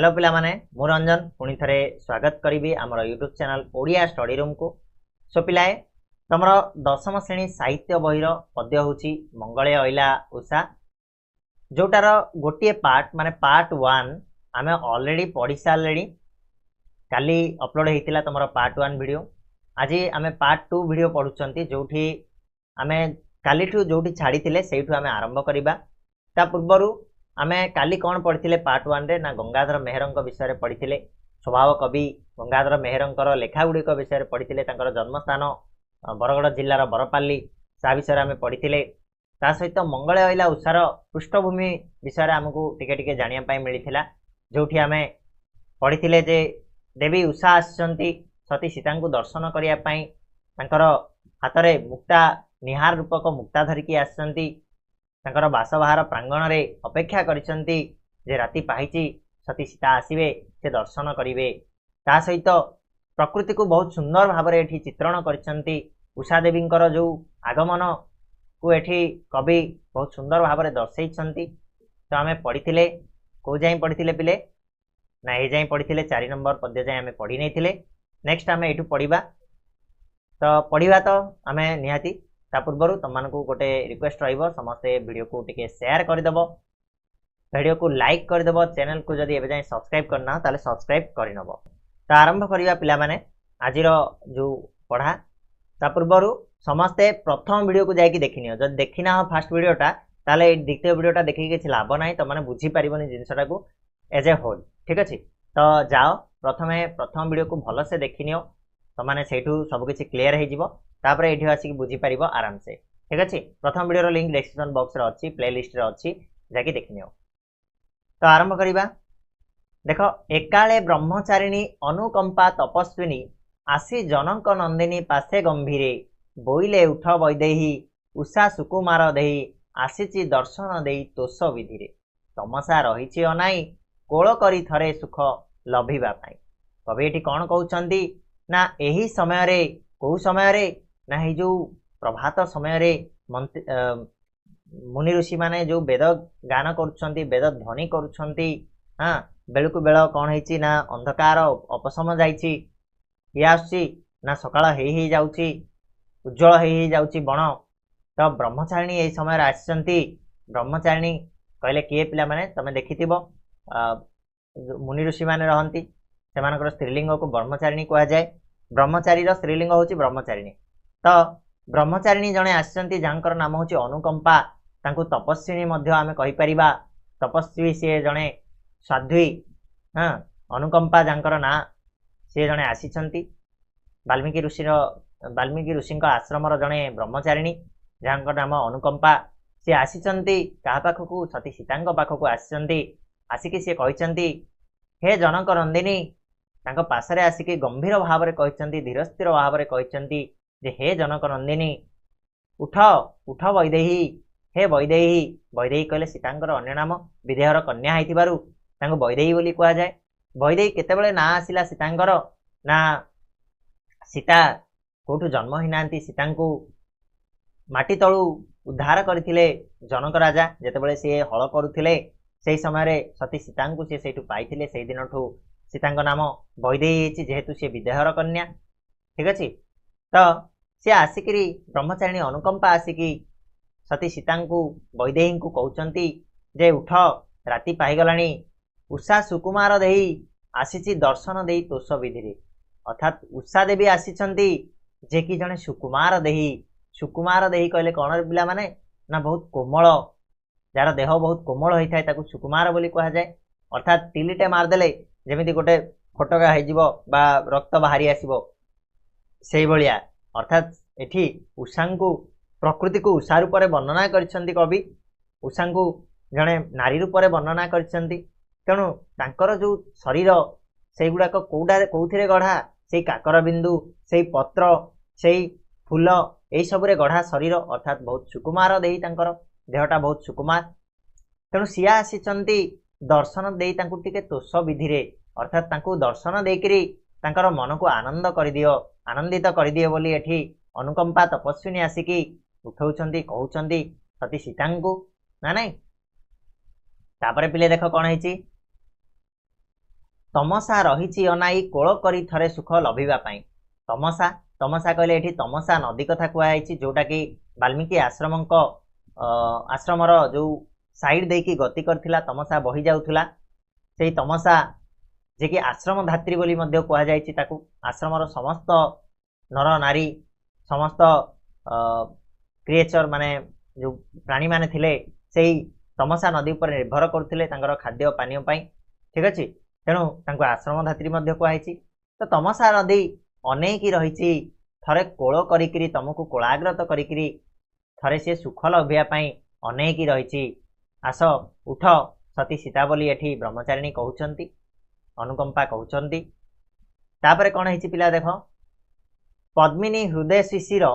Hello पिला माने मु रंजन पुणी थे स्वागत करी आमर YouTube channel Odia study room को। सो पिलाए तुम दशम श्रेणी साहित्य बहिर पद्य हूँ मंगले अइला उषा जोटार गोटे पार्ट माने पार्ट 1 आम ऑलरेडी पढ़ी सारे काली अपलोड होता तुम पार्ट 1 वीडियो। आज आम पार्ट 2 वीडियो पढ़ुंट जो आम काली जो छाड़ी से आम आरंभ करवा। पूर्वर आमे काली कौन पढ़ी पार्ट 1 रे ना गंगाधर मेहर विषय पढ़ी स्वभाव कवि गंगाधर मेहर लेखा गुड़िक विषय पढ़ी जन्मस्थान बरगड़ जिलार बरपाली सा विषय आम पढ़ी सहित मंगले अइला उषार पृष्ठभूमि विषय आमको टिके जानापी मिलता जो आम पढ़ी जे देवी उषा आसती सती सीता को दर्शन करने हाथ में मुक्ता निहार रूपक मुक्ता धरिकी आसती बासबाहार प्रांगण रे अपेक्षा करिसंती जे राति पाहिची सती सीता आसीबे से दर्शन करिवे। ता सहित प्रकृति को बहुत सुंदर भाव में एठी चित्रण करिसंती उषा देवींकर जो आगमन को एठी कवि बहुत सुंदर भाव में दर्शैछंती। तो आमे पढ़िथिले को जाई पढ़िथिले पिले ना ए जाई पढ़िथिले 4 नंबर पद्य जाई आमे पढ़ी नैथिले। नेक्स्ट आमे एठू पढ़िबा तो आमे निहाती ता पूर्व तुम गोटे रिक्वेस्ट रहिबो समस्ते वीडियो को टिके शेयर करदेव वीडियो को लाइक करदेव चैनल को जदि एबे जाय सब्सक्राइब करना ताले सब्सक्राइब करनबो। तो आरंभ करिया पिला माने आजिर जो पढ़ा ता पूर्व समस्ते प्रथम वीडियो को जाई देखिनियो जदि देखिना हो फर्स्ट वीडियोटा ताले द्वितीय वीडियोटा देखि किछि लाभ नाही तो माने बुझी परिबोनी जिंसटा को एज ए होल। ठीक अछि तो जाओ प्रथम वीडियो को भलो से देखिनियो तो माने सेठू सब किछि क्लियर हे जिवो तापर एठी आसी बुझी परिबो आराम से। ठीक अछि प्रथम वीडियो रो लिंक डिस्क्रिप्शन बॉक्स रे अछि प्लेलिस्ट रे अछि जाके देखिनियो। तो आरंभ करिबा देखो एकाले ब्रह्मचारिणी अनुकंपा तपस्विनी आसी जनक नंदिनी पासे गंभीरे बोइले उठ वैदेही उषा सुकुमार देही आसीची दर्शन देई तोष विधिरे तमसा रहिछि अनाई कोळ करी थरे सुख लभिबा पाई। कवि एठी कोन कहउछंती ना एही समय रे को समय रे ना ही जो प्रभात समय रे मुनि ऋषि माने जो वेद गान करुछंती वेद ध्वनि करुछंती हाँ बेलकु बेल कौन है ना अंधकार अपसम जाइछि ये आसुछि ना सकाळ हेई जाउछि उज्जवल हेई जाउछि बण। तो ब्रह्मचारिणी एही समय रे आछंती ब्रह्मचारिणी कहले किए पिला माने तमे देखिथिबो मुनि ऋषि माने रहंती सेमानकर स्त्रीलिंग को ब्रह्मचारिणी कहा जाए। ब्रह्मचारी स्त्रीलिंग होची ब्रह्मचारिणी। तो ब्रह्मचारिणी जड़े आसंती जहाँकर नाम हूँ अनुकंपा तांको तपस्विनी मध्य आमे कहि परिबा तपस्वी सी जड़े साध्वी हाँ अनुकंपा जहाँकर ना सी जड़े आसीचंती वाल्मीकि ऋषि आश्रम जड़े ब्रह्मचारिणी जहाँकर नाम अनुकंपा सी आसीचंती क्या पाखकू सती सीता पाखकू आसीचंती आसिकी सी कहिचंती हे जनक नंदिनी तांको पासरे आसिकी गंभीर भाव में कहते धीर स्थिर भाव में कहते जे हे जनक नंदिनी उठ उठ वैदेही हे वैदेही वैदेही कहले सीतांकर अन्य नाम विदेहर कन्या होइथिबारु तांको वैदेही बोली कहा जाए। वैदेही केतेबेले ना आसिला सीतांकर ना सीता कोठु जन्म ही नांती सीता को माटी तळु उद्धार करथिले जनक राजा जेतेबेले से हल करुथिले सेही समय रे सती सीता को से सेठु पाइथिले सेही दिनठु सीता नाम वैदेही जेहेतु सी विदेहर कन्या। ठीक अच्छे तो सी आसिकी ब्रह्मचारिणी अनुकंपा आसिकी सती सीता को वैदेही को कहते जे उठ राति पाईगलाणी उषा सुकुमार देही आसीची दर्शन देई तोष विधि अर्थात उषा देवी आसीचंती जे कि जने सुकुमार देही कहले कौन पिला माने ना बहुत कोमल जार देह बहुत कोमल होता है ताकू सुकुमार बोली कहा जाए। अर्थात तिलिटे मारदेले जमीती गोटे फटका हो रक्त बाहरी आसो से भाया अर्थात एठी उषा को प्रकृति को उषा रूप में वर्णना करिसेंती कवि उषा को जड़े नारी रूप में वर्णना करिसेंती। तेणु तांकर जो शरीर से गुड़ाक कौथिरे गढ़ा से काकर बिंदु से पत्र से फूल यही सबरे गढ़ा शरीर अर्थात बहुत सुकुमार देही तांकर देहटा बहुत सुकुमार। तेणु सी आसीचंती दर्शन देई तांकु टिके तोष विधि अर्थात तांकु दर्शन देकरी तांकर मन को आनंदित कर दिए बोली एठी अनुकंपा तपस्विनी आसिकी उठाउछंती कहउछंती सती सीता को ना नहीं। तापरे पिले देख कौन है तमसा रही अनाई कोल करी थरे सुख लभिबा पाई। तमसा तमसा कहले एठी तमसा नदी कथा कुआଯାଇଛି, जोटा कि वाल्मीकि आश्रमर जो साइड देकी गति करथिला तमसा बही जाउथुला, सेही तमसा जे कि आश्रम धात्री बोली मध्य कुआଯାଇଛି ताकू। आश्रमर समस्त नर नारी समस्त क्रिएचर माने जो प्राणी माने थिले सेही तमसा नदी पर निर्भर करथिले तांकर खाद्य पानीय पाई। ठीक अछि, तेणु तांको आश्रम धात्री मध्य कुआଯାଇଛି। तो तमसा नदी अनेकी रहिछि, थरे कोल करिकरी तमको कोलाग्रत करिकरी थरे से सुख लभिया पाई अनेकी रहिछि। आस उठ सती सीता बोली एठी ब्रह्मचारिणी कहउचंती, अनुकंपा कहउचंती। तापरे कोन हिछि पिला देख, पद्मिनी हृदय शिशिर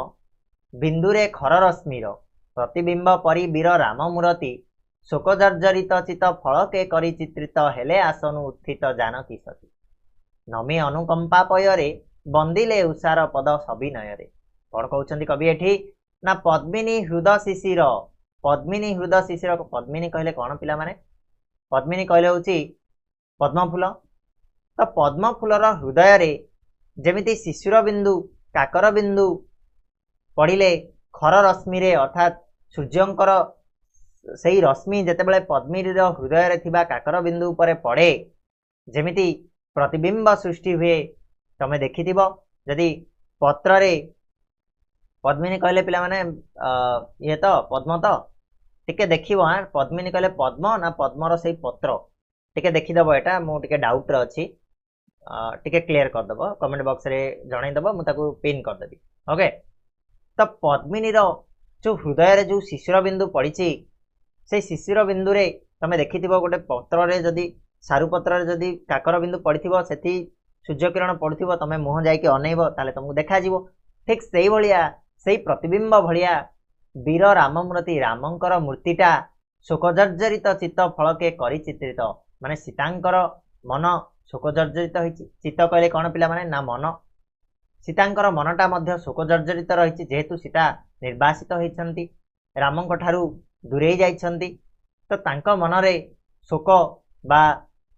बिंदुरे खर रश्मिर प्रतिबिंब परि वीर राम मूर्ति शोक जर्जरित चित फलके करी चित्रित हेले आसनु उत्थित जानकी सती। नमी अनुकंपा पୟରେ बंदिले उषार पद सविनୟରେ। कौन कहउचंती कवि एठी ना पद्मिनी हृदय शिशिर। पद्मिनी हृदय शिशिर, पद्मिनी कहले कौन पिला माने? पद्मिनी कहले होची पद्म फूल। तो पद्म फूलर हृदय रे जेमिति शिशिर बिंदु काकर बिंदु पड़िले खर रश्मि रे अर्थात सूर्यंकर सेही रश्मि जेतेबेले पद्मिनीर हृदय रे थिबा काकर बिंदु उपरे पड़े जेमिति प्रतिबिंब सृष्टि हुए। तमे देखिथिबो जदि पत्र रे पद्मिनी कहले पिला माने ये तो पद्म तो टिके देखिबो। हां, पद्मिनी कहले पद्म ना पद्मर सेही पत्र टिके देखिदबो। एटा मु टिके डाउट रे अछि, टिके क्लियर कर दबो, कमेंट बॉक्स रे जणाई दबो, मु ताकू पिन कर देबी। ओके, तो पद्मिनीर जो हृदय रे जो शिशिर बिंदु पड़िछि से शिशिर बिंदु रे तमे देखिथिबो गोटे पत्र रे जदि सारु पत्र रे जदि काकर बिंदु पड़िथिबो सेठी सूर्य किरण पड़िथिबो, तमे मुह जाईके अनेइबो ताले तुमको देखा जिवो। ठीक सेही भलिया सेही प्रतिबिंब भलिया वीर राम मूर्ति रामंकर मूर्तिटा शोक जर्जरित चित्त फलके करी चित्रित, माने सीतांकर मन शोक जर्जरित होइछि। चित्त कहले कौन पिला माने ना मन। सीतांकर मनटा मध्य शोक जर्जरित रहिछि जेहेतु सीता निर्वासित होइछन्ति, रामंक ठारू दूरेई जाइछन्ति। तो तांक मनरे शोक बा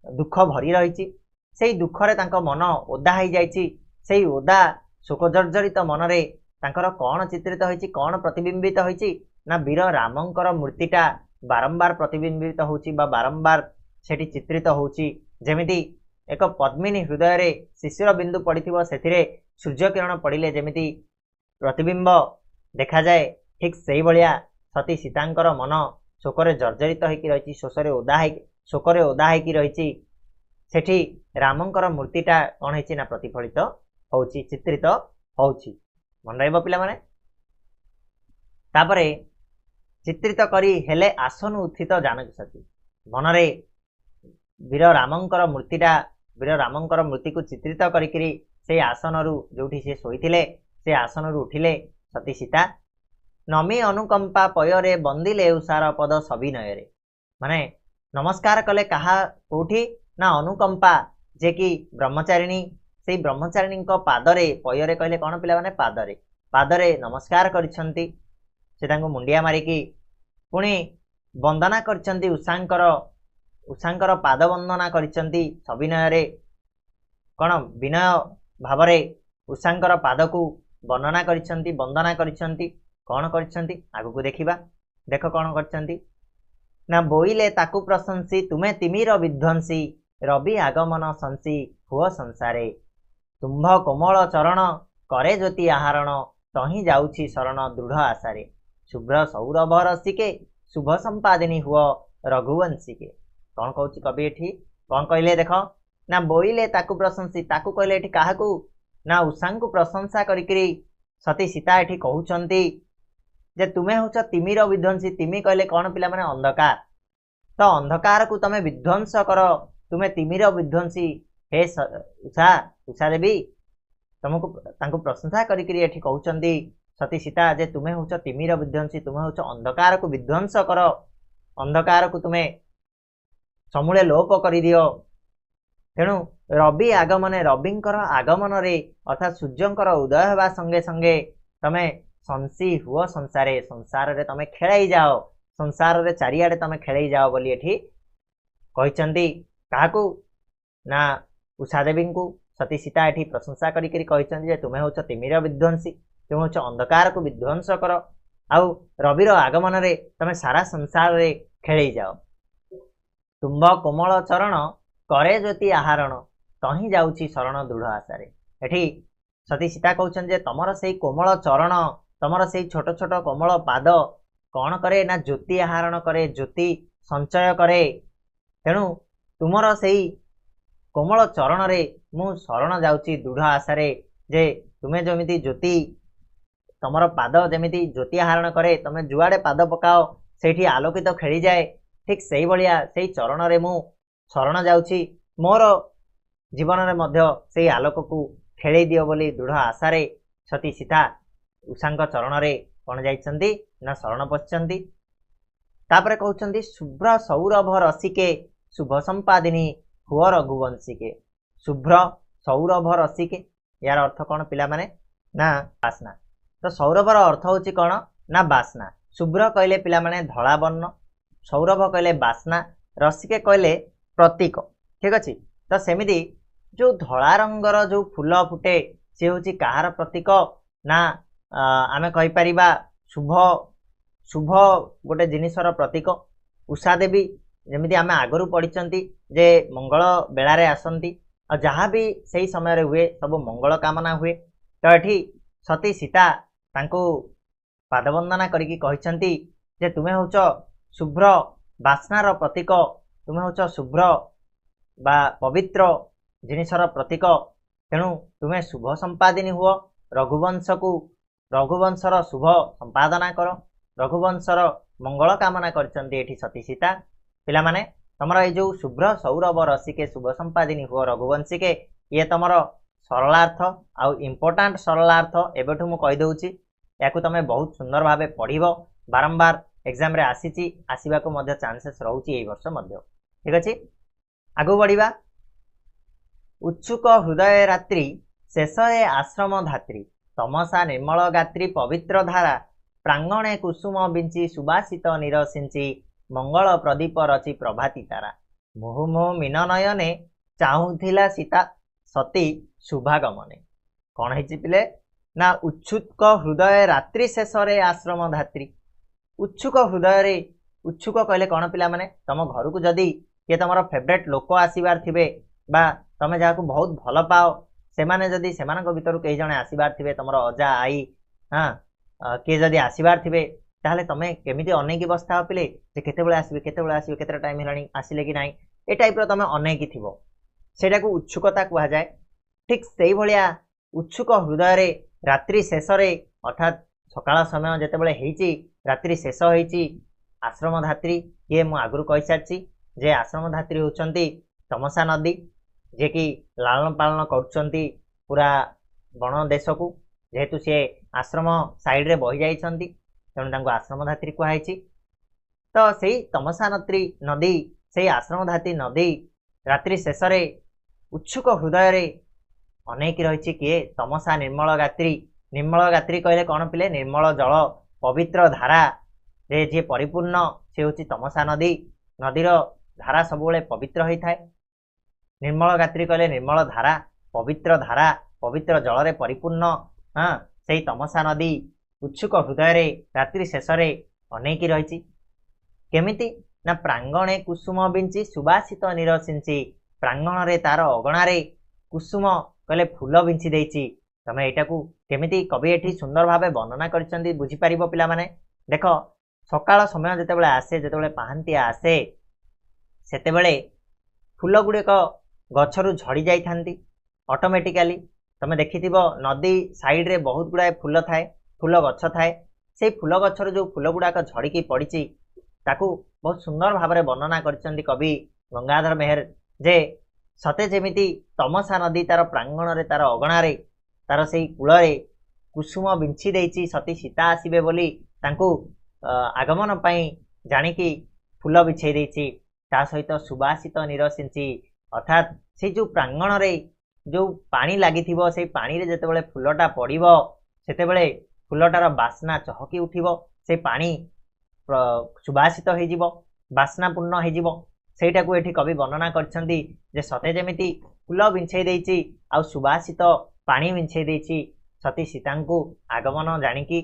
दुख भरी रहिछि। सेही दुखरे तांक मन ओदा होई जाइछि। सेही ओदा शोक जर्जरित मनरे तांकर कौन चित्रित होइछि, कौन प्रतिबिंबित होइछि ना वीर रामंकर मूर्तिटा बारंबार प्रतिबिंबित होउछि बा बारंबार सेठी चित्रित होउछि। जेमिति एक पद्मिनी हृदय रे शिशिर बिंदु पड़िथिबो, सेथिरे सूर्य किरण पड़िले जेमिति प्रतिबिंब देखा जाए, ठीक सेही भलिया सती सीतांकर मन शोकरे जर्जरित होइकी रहिछि, शोकरे ओदा होइकी रहिछि। सेठी रामंकर मूर्तिटा कौन होइछि ना प्रतिफलित होउछि, चित्रित होउछि। मन रहइबो पिला माने। तापरे चित्रित करी हेले आसनु उत्थित जानकी सती। मनरे वीर रामंकर मूर्ति को चित्रित करिकरी से आसनरु जोठी से सोईथिले से आसनरु उठिले सती सीता। नमी अनुकंपा पୟରେ बंदिले उषार पद सविनୟରେ, माने नमस्कार कले कहा कोठी ना अनुकंपा जे कि ब्रह्मचारिणी, से ब्रह्मचारिणी पादरे पୟରେ कहले कौन पिला माने पादरे नमस्कार करिसंती। से तांको मुंडिया मारिकी पुणी वंदना करिसंती, उषांकर पाद वंदना करिसंती सविनୟରେ। कौन विनय भावरे उषांकर पाद को वर्णना करिसंती, वंदना करिसंती। कौन करिसंती आगु को देखिबा। देख कौन करिसंती ना बोइले ताकू प्रशंसी तुमे तिमिर विध्वंसी रवि आगमन संसी हुआ संसारे तुम्भ कोमल चरण करे ज्योति आहरण तही जाउछि शरण दृढ़ आशारे शुभ्र सौरभ रसिके शुभ संपादिनी हुआ रघुवंशिके। कौन कहूँ कवि एठी कौन कहले देख ना बोइले ताकू प्रशंसी, ताकू कहले एठी काहाकू ना उषा को प्रशंसा करिकरी सती सीता एठी कहउचंती जे तुमे होच तिमिर विध्वंसी। तिमी कहले कौन पिला माने अंधकार, तो अंधकार को तमे विध्वंस कर, तुमे तिमिर विध्वंसी हे उषा देवी तुमको तांको प्रशंसा करिकरी एठी कहउचंती सती सीता जे तुमे होच तिमिर विध्वंसी, तुमे होच अंधकार को विध्वंस कर, अंधकार को तुमे समूले लोप करि दियो। तेणु रवि आगमने रविंकर आगमन रे अर्थात सूर्यंकर उदय होगा संगे संगे तमे संसी हुआ संसारे, संसार रे तमे खेलाई जाओ, संसार रे चारियाडे तमे खेलाई जाओ बोली एठी कहिचंती। काहाकू ना उषादेवी को सती सीता एठी प्रशंसा करिकरी कहिसंती जे तुमे होच तिमिर विध्वंसी, तुमे होच अंधकार को विध्वंस कर, आउ रविर आगमन रे तमे सारा संसार रे खेली जाओ। तुम्भ कोमल चरण करे ज्योति आहारण, तही जाउची शरण दृढ़ आशारे। एठी सती सीता कहउछन जे तमर सेई कोमल चरण, तमर सेई छोट छोट कोमल पाद कौन करे ना ज्योति आहारण करे, ज्योति संचय करे। तेणु तुमर सेई कोमल चरण रे मु शरण जाउची दृढ़ आशारे, जे तुमे जमिति ज्योति तमर पाद जमिति ज्योति आहारण करे, तमे जुआडे पाद पकाओ सेठी आलोकित खेली जाए, ठीक सेई भलिया सेई चरण रे मु शरण जाउची, मोर जीवन रे मध्य सेई आलोक को खेली दियो बोली दृढ़ आशारे सती सीता उषांक चरण रे कोन जाइछंती ना शरण पछंती। तापरे कहउछंती शुभ्र सौरभ रसिके शुभ संपादिनी हुअ रघुवंशिके। शुभ्र सौरभ रसिके यार अर्थ कौन पिला माने ना बासना। तो सौरभर अर्थ होची कौन ना बासना। शुभ्र कहले पिला माने धला वर्ण, सौरभ कहले बासना, रसिके कहले प्रतीक। ठीक अछि। तो सेमिति जो धला रंगर जो फूल फुटे से होची कहार प्रतीक ना आमे कहि परिबा शुभ शुभ गोटे जिनिसर प्रतीक। उषा देवी जेमिति आमे आगरु पढ़िचंती जे मंगल बेलारे आसंती और जहाँ भी सही समय रे हुए सब मंगल कामना हुए। तो एठी सती सीता तांको पादवंदना करिकी कहिचंती जे तुमे होच शुभ्र बासनार प्रतीक, तुमे होच शुभ्र बा पवित्र जिनिसर प्रतीक, तेणु तुमे शुभ संपादिनी हुओ, रघुवंशर शुभ संपादना कर, रघुवंशर मंगल कामना करचंती एठी सती सीता। पिला माने तमरा ए जो शुभ्र सौरभ रसिके शुभ संपादिनी हुओ रघुवंशिके, ये तमर सरलार्थ आउ इम्पोर्टाट सरलार्थ एबेठु मु कहि दउची, याकू तमे बहुत सुंदर भाबे पढ़िबो। बारंबार एग्जाम रे आसीची, आसीबा को मध्य चांसेस रहउची एई वर्ष मध्य। ठीक अछि। आगु बढ़िबा। उत्सुक हृदय रात्रि शेषे आश्रम धात्री, तमसा निर्मल गात्री पवित्र धारा, प्रांगणे कुसुम बिंची सुबासित निरसिंची, मंगल प्रदीप रचि प्रभाती तारा, मुहु मुहु मीन नयने चाहुथिला सीता सती शुभागमने। कौन है पिले ना उत्सुक हृदय रात्रि शेषे आश्रम धात्री। उत्सुक हृदय रे, उत्सुक कहले कौन पिला माने तम घर को जदि किए तमर फेवरेट लोक आसीबार थिबे बा तमे जाको बहुत भल पाओ, से माने जदि सेमानक भितरु कई जणे आसीबार थिबे, तमर अजा आई हाँ किए जदि आसीबार थिबे, ताहले तमे केमिति अनेकी बस्ता पिले जे केतेबेले आसीबे केतेटा टाइम हेलानी आसिले कि नाही, ए टाइप रो तमे अनेकी थिबो, सेटा को उत्सुकता कुहा जाय। ठीक सेही भलिया उत्सुक हृदय रे रात्रि शेष रे अर्थात सकाळ समय जेतेबेले हेइची, रात्रि शेष हेइची, आश्रम धात्री ये मु आगुरु कहि सारची जे आश्रम धात्री होचंती तमसा नदी, जे कि लालन पालन करुचंती पूरा बण देश को, जेहेतु सी आश्रम साइड रे बहि जाइछंती तेणु तांको आश्रम धात्री कुहाइची। तो सेही तमसा नदी सेही आश्रम धात्री नदी रात्रि शेष रे उत्सुक हृदय रे अनेक रही किए तमसा निर्मल गात्री। निर्मल गात्री कहले कौन पिले निर्मल जल पवित्र धारा जे जे परिपूर्ण से होची तमसा नदी, नदीर धारा सबुले पवित्र होता है। निर्मल गात्री कहले निर्मल धारा पवित्र जल रे परिपूर्ण हाँ से तमसा नदी उत्सुक हृदय रे रात्रि शेष रे अनेक रही केमिति ना प्रांगणे कुसुम बिंची सुबासित निरसिंची। प्रांगण रे तार अगणा रे कुसुम कहले फूल बिंची देइची। तमे एटा को केमिति कवि एठी सुंदर भाबे वर्णना करचंदी बुझी परिबो पिला माने। देखो सकाळ समय जेतेबेले आसे, जेतेबेले पाहांतिया आसे, सेतेबेले फूल गुड़िक गछरु झड़ी जाई थांती ऑटोमेटिकली। तमे देखिथिबो नदी साइड रे बहुत गुड़ाए फूल थाए, फूल गछ थाए, से फूल गछर जो फूल गुड़ाक झड़िकी पड़िची ताकू बहुत सुंदर भाबरे वर्णना करचंदी कवि गंगाधर मेहर जे सते जेमिति तमसा नदी तार प्रांगण रे तार अगणा रे तार सेई कूल रे कुसुम बिंछी देइची सती सीता आसीबे बोली तांकू आगमन पाई जानिकी फूल बिछेई देइची। ता सहित सुबासित निरसिंची अर्थात से जो प्रांगण रे जो पानी लागिथिबो से पानी रे जेतेबेले फूलटा पड़िबो सेतेबेले फूलटार बास्ना चहकी उठिबो, से पानी सुबासित होइजिबो, बास्नापूर्ण होइजिबो। सेटा को एठी कवि वर्णना करछंती जे सते जेमिति फूल बिछे देछि आ सुबासित पानी बिछे देछि सती सीतांकु आगमन जानिकी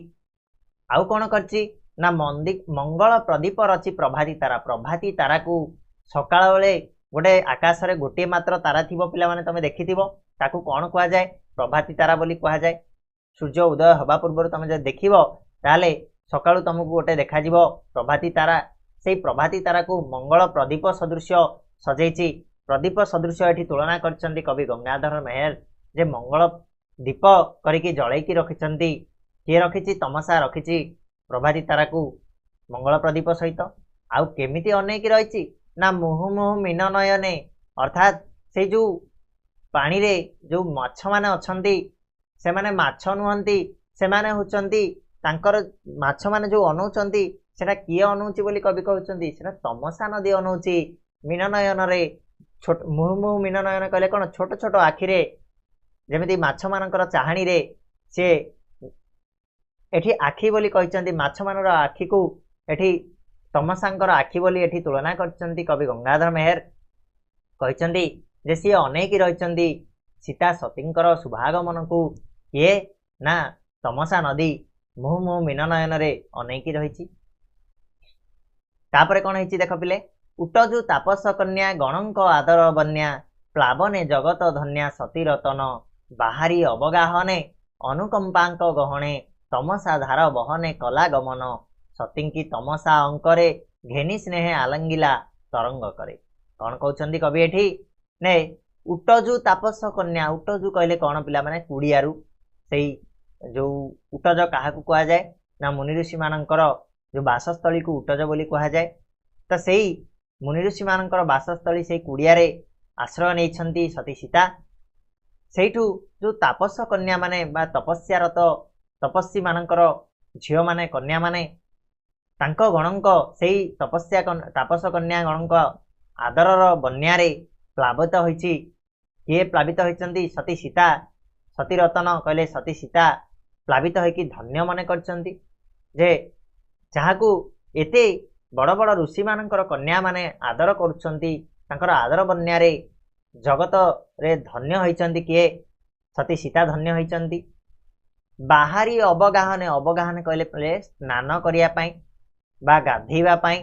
आउ कौन करछि ना मंगल प्रदीप रची प्रभाती तारा को सकाळ बेले गोटे आकाश रे गोटे मात्र तारा थिबो पिला माने तमे देखिथिबो ताकू कौन कहा जाए प्रभाती तारा बोली कहा जाए सूर्य उदय हवा पूर्व तुम जब देखिबो ताले सकाळु तुमको गोटे देखा जिवो प्रभाती तारा से प्रभाती तारा को मंगल प्रदीप सदृश सजेछि प्रदीप सदृश एठी तुलना करछन्ती कवि गंगाधर मेहर जे मंगल दीप करिकी जळैकी रखिछन्ती किए रखिछि तमसा रखिछि प्रभाती तारा को मंगल प्रदीप सहित आउ केमिति अनेकी रहिछि ना मुहु मुहु मीन नयने अर्थात से जो पानी रे जो माछ माने अछन्ती से माने माछ नुहंती से माने होचन्ती तांकर माछ माने जो अनौचन्ती सेटा किए अनौची बोली कवि कहउचन्ती सेटा तमसा नदी अनौची मीन नयन रे छोट मुहु मुहु मीन नयन कहले कोन छोट छोट आखि रे जेमिति माछ मानकर चाहाणी रे से एठी आखि बोली कहचन्ती माछ मानर आखि को एठी तमसांकर आखि बोली एठी तुलना करचन्ती कवि गंगाधर मेहर कहचन्ती जे सी अनेकी रहिचन्ती सीता सतींकर शुभागमन को ये ना तमसा नदी मुहु मुहु मीन नयन रे अनेकी रहिछि तापरे कोन हिछि देख पिले उटजु तापस कन्या गणंक आदर बन्या प्लावने जगत धन्या सती रतन बाहारी अवगाहने अनुकंपांक गहणे तमसा धार बहने कला गमन सतींकी तमसा अंकरे घेनी स्नेह आलंगिला तरंग करे कौन कहउछन्ती कवि एठी ने उटजु तापस कन्या उटजु कहले कौन पिला माने कुड़ियारू सेई जो उटज काहाकू कहा जाए ना मुनि ऋषि मानकर जो बासस्थली को उटज बोली कहा जाए तो सेई मुनि ऋषि मानकर बासस्थली से कुड़िया रे आश्रय नहीं सती सीता सेठू जो तापस कन्या माने बा तपस्यारत तपस्वी मानकर झियो माने कन्या माने तांको गणंक सेई तपस्या तापस कन्या गणंक आदरर बन्या रे प्लावित होइछि किए प्लावित होइछन्ती सती सीता सती रतन कहले सती सीता प्लावित होइकि धन्य मने करछन्ती जे जहाकू एते बड़ बड़ ऋषि मानकर कन्या माने आदर करुछन्ती तांकर आदर बन्या रे जगत रे धन्य होइछन्ती किए सती सीता धन्य होइछन्ती बाहारी अवगाहने अवगाहने कहले स्नान करिया पई बा गाधेइबा पई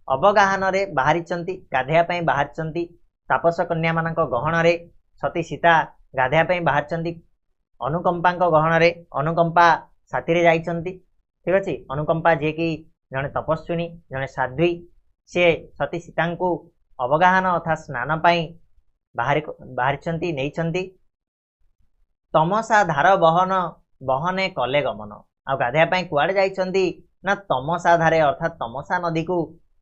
अवगाहन रे बाहरिचन्ती गाधेया पई बाहरिचन्ती तापस कन्या मानक गहन रे सती सीता गाधेया पई बाहरिचन्ती अनुकंपांक गहन रे अनुकंपा साथी रे जाइचन्ती ठीक अछि अनुकंपा जे कि जने तपस्विनी जने साध्वी से सती सीता को अवगाहन अर्थात स्नान पई बाहरिचन्ती नैचन्ती तमसा धार बहन बहने कले गमन आ गाधेया पई कुआडे जाइचन्ती ना तमसा धारे अर्थात तमसा नदी को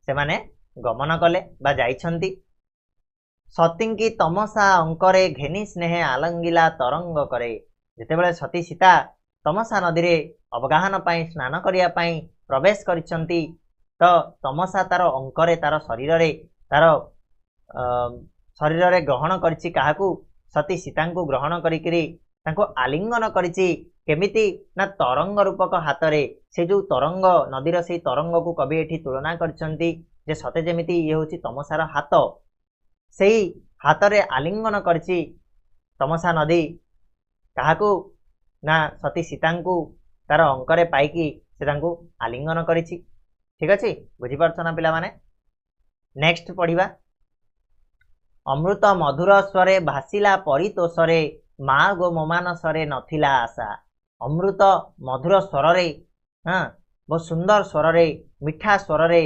से माने गमन कले बा जाइछन्ती सतींकी तमसा अंकरे घेनी स्नेह आलंगिला तरंग करे जेतेबेले सती सीता तमसा नदी रे अवगाहन पई स्नान करिया पई प्रवेश करिसंती तो तमसा तार अंकरे तार शरीर रे ग्रहण करिछि काहाकू सती सीता को ग्रहण करिकरी तांको आलिंगन करिछि केमिति ना तरंग रूपक हाथ रे से जो तरंग नदीर से तरंग को कवि एठी तुलना करछंती जे सते जेमिति ये होछि तमसार हाथ सेही हाथ रे आलिंगन करछि तमसा नदी काहाकू ना सती सीता को तार अंकरे पाइकी से तांको आलिंगन करिछि ठीक अछि बुझि पारछ ना पिला माने नेक्स्ट पढिबा अमृत मधुर स्वरे भासिला परितोषरे मा गो मोमानसरे नथिला आशा अमृत मधुर स्वर रे हाँ बहुत सुंदर स्वर रे मिठा स्वर रे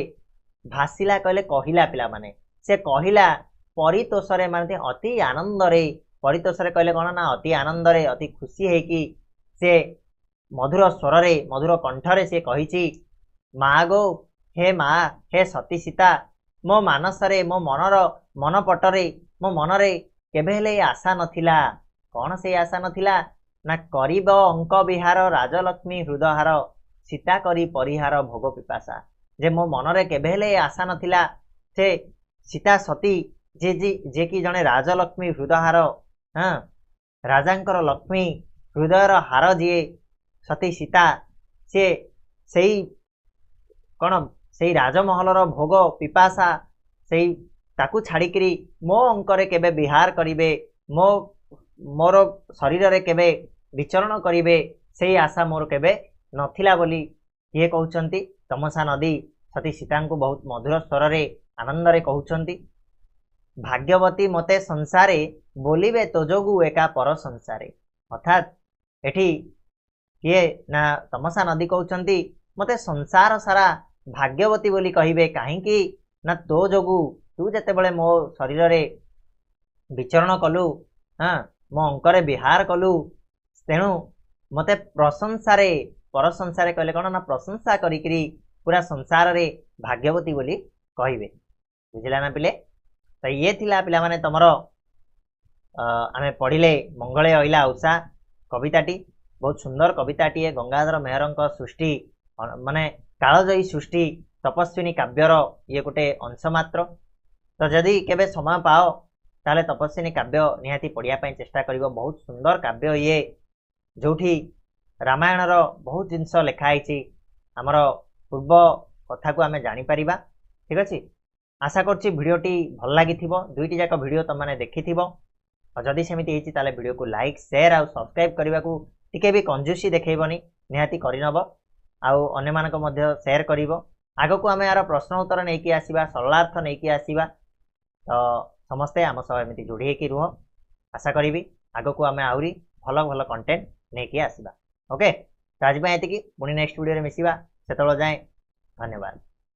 भासिला कहले कहिला पिला माने से कहिला परितोषरे माने अति आनंद रे परितोषरे कहले कोन ना अति आनंद रे अति खुशी है कि से मधुर स्वर रे मधुर कंठ रे से कहिछि मा गो हे मा हे सती सीता मो मानस रे मो मनर मन पटरे मो मन रे केबे हेले आशा नथिला कौन से आशा नथिला ना करिब अंक विहार राजलक्ष्मी हृदहार सीता करी परिहार भोग पिपासा जे मो मन रे केबे हेले आशा नथिला से सीता सती जे कि जने राजलक्ष्मी हृदहार हाँ राजांकर लक्ष्मी हृदयर हार जी सती सीता से सेई कौन से राजमहलर भोग पिपासा से ताकू छाड़िकी मो अंकरे केबे विहार करिवे मो मोर शरीर रे केबे विचरण करिवे सेही आशा मोर केबे नथिला बोली किए कहउचंती तमसा नदी सती सीता को बहुत मधुर स्वर रे आनंद रे कहउचंती भाग्यवती मते संसारे बोलिबे तोजोगु एका पर संसारे अर्थात एठी किए ना तमसा नदी कहउचंती मते संसार सारा भाग्यवती बोली कहिबे काहेकि ना तो जोगु तू जते बळे मो शरीर रे विचरण कलु हाँ मो अंकरे विहार कलु तेणु मते प्रशंसारे पर संसारे कहले कौन ना प्रशंसा करिकरी पूरा संसार रे भाग्यवती बोली कहिबे बुझिला ना पिले तो ये थिला पिला माने तमरो आमे पढ़िले मंगले अइला उषा कविताटी बहुत सुंदर कविताटी है गंगाधर मेहरंक सृष्टि माने कालजयी सृष्टि तपस्विनी काव्यर ये गोटे अंश मात्र तो जदि केबे समय पाओ ताले तपस्विनी काव्य निहाती पढ़िया पई चेष्टा करिवो बहुत सुंदर काव्य ये जोठी रामायण रो बहुत जिनस लिखाई छी हमर पूर्व कथा को आमे जानि परिबा ठीक अछि आशा करछि भिडियोटी भल लागिथिबो दुईटी जाक भिडियो त माने देखिथिबो और जदि सेमिति हेछि ताले भिडियो को लाइक शेयर आ सब्सक्राइब करबा को टिके भी कंजूसी देखैबनी निहाती करिनबो आउ अन्य मानक मध्य शेयर करिवो आगो को आमे यार प्रश्न उत्तर नै कि आसीबा सरलार्थ नै कि आसीबा तो समस्ते आम सह एमिति जोड़ी हेकि रुह आशा करिवि आगो को आमे आउरी भल भल कंटेंट नै कि आसीबा ओके तो आज पय एतिकी पुणी नेक्स्ट वीडियो रे मिसिबा सेतलो जाय धन्यवाद।